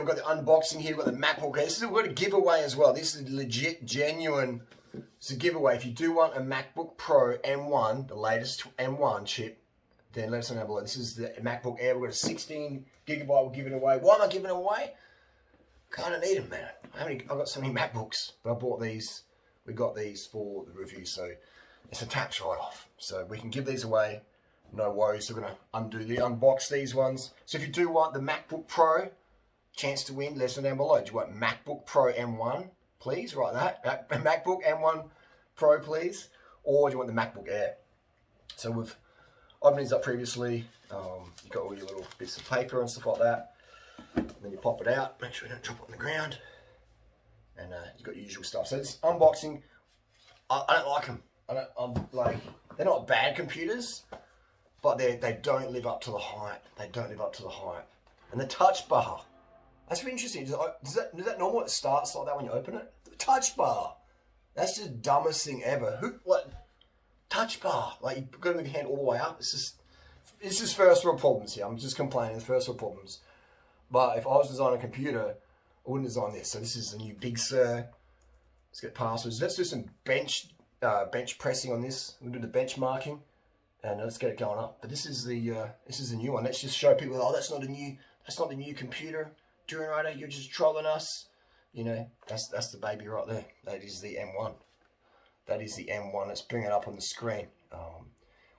We've got the unboxing here. We've got the MacBook Air. We've got a giveaway as well. This is legit, genuine. It's a giveaway. If you do want a MacBook Pro M1, the latest M1 chip, then let us know below. This is the MacBook Air. We've got a 16 gigabyte. We're giving it away. Why am I giving it away? Kind of need them, man. I've got so many MacBooks, but I bought these. We got these for the review, so it's a tax write-off. So we can give these away. No worries. So we're going to unbox these ones. So if you do want the MacBook Pro, chance to win, let us know down below. Do you want MacBook Pro M1, please? Write that. MacBook M1 Pro, please. Or do you want the MacBook Air? So we've opened these up previously. You've got all your little bits of paper and stuff like that. And then you pop it out. Make sure you don't drop it on the ground. And you've got your usual stuff. So this unboxing, I don't like them. They're not bad computers, but they don't live up to the hype. They don't live up to the hype. And the touch bar. That's really interesting. Does that normally starts like that when you open it? The touch bar. That's the dumbest thing ever. Touch bar? Like you've got to move your hand all the way up. It's just first world problems here. I'm just complaining. First world problems. But if I was designing a computer, I wouldn't design this. So this is the new Big Sur. Let's get passwords. Let's do some bench pressing on this. We'll do the benchmarking, and let's get it going up. But this is the new one. Let's just show people. Oh, that's not the new computer. Durinator, you're just trolling us. You know, that's the baby right there. That is the M1. That is the M1. Let's bring it up on the screen.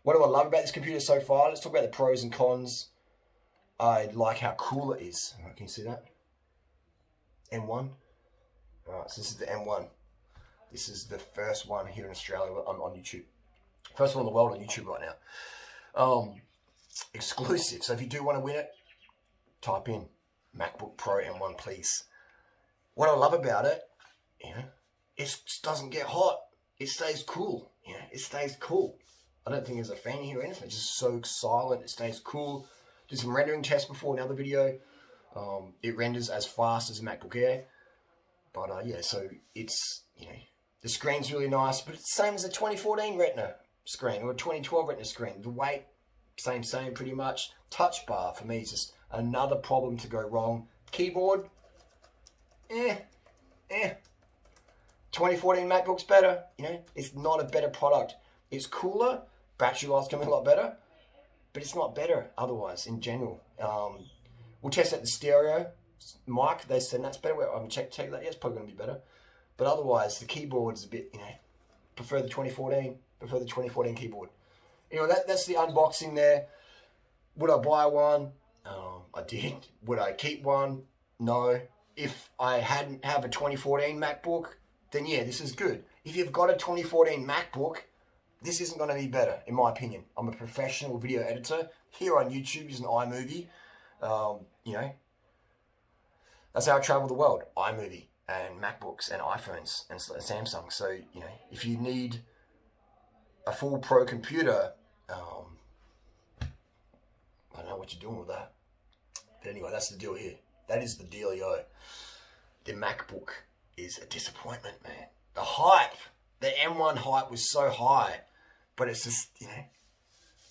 What do I love about this computer so far? Let's talk about the pros and cons. I like how cool it is. Can you see that? M1. Alright, so this is the M1. This is the first one here in Australia on YouTube. First one in the world on YouTube right now. Exclusive. So if you do want to win it, type in MacBook Pro M1, please. What I love about it, it doesn't get hot. It stays cool. It stays cool. I don't think there's a fan here or anything. It's just so silent. It stays cool. Did some rendering tests before in another video. It renders as fast as a MacBook Air. But yeah, so it's, the screen's really nice, but it's the same as a 2014 Retina screen or a 2012 Retina screen. The weight, same pretty much. Touch bar for me is just another problem to go wrong. Keyboard, 2014 MacBook's better. It's not a better product. It's cooler. Battery life's coming a lot better, but it's not better otherwise in general. We'll test out the stereo mic. They said that's better. I'm check that. Yeah, it's probably going to be better. But otherwise, the keyboard's a bit, prefer the 2014. Prefer the 2014 keyboard. That's the unboxing there. Would I buy one? I did. Would I keep one? No. If I hadn't have a 2014 MacBook, then yeah, this is good. If you've got a 2014 MacBook, this isn't going to be better, in my opinion. I'm a professional video editor here on YouTube using iMovie. That's how I travel the world. iMovie and MacBooks and iPhones and Samsung. So, if you need a full pro computer, I don't know what you're doing with that. But anyway, that's the deal here. That is the dealio. The MacBook is a disappointment, man. The hype, the M1 hype was so high, but it's just,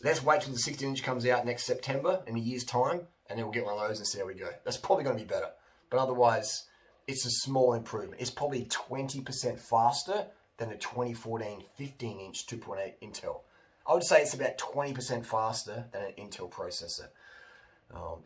let's wait till the 16-inch comes out next September in a year's time, and then we'll get one of those and see how we go. That's probably going to be better. But otherwise, it's a small improvement. It's probably 20% faster than the 2014 15-inch 2.8 Intel. I would say it's about 20% faster than an Intel processor.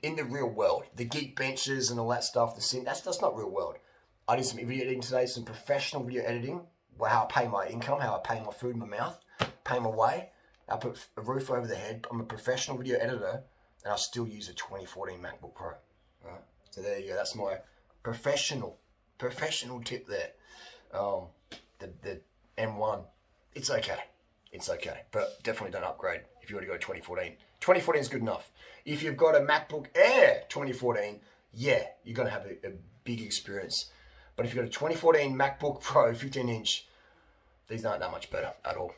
In the real world, the geek benches and all that stuff, that's not real world. I did some video editing today, some professional video editing. How I pay my income, how I pay my food in my mouth, pay my way. I put a roof over the head. I'm a professional video editor, and I still use a 2014 MacBook Pro. Right? So there you go. That's my professional tip there. The M1, it's okay. It's okay, but definitely don't upgrade if you want to go 2014. 2014 is good enough. If you've got a MacBook Air 2014, yeah, you're going to have a big experience. But if you've got a 2014 MacBook Pro 15-inch, these aren't that much better at all.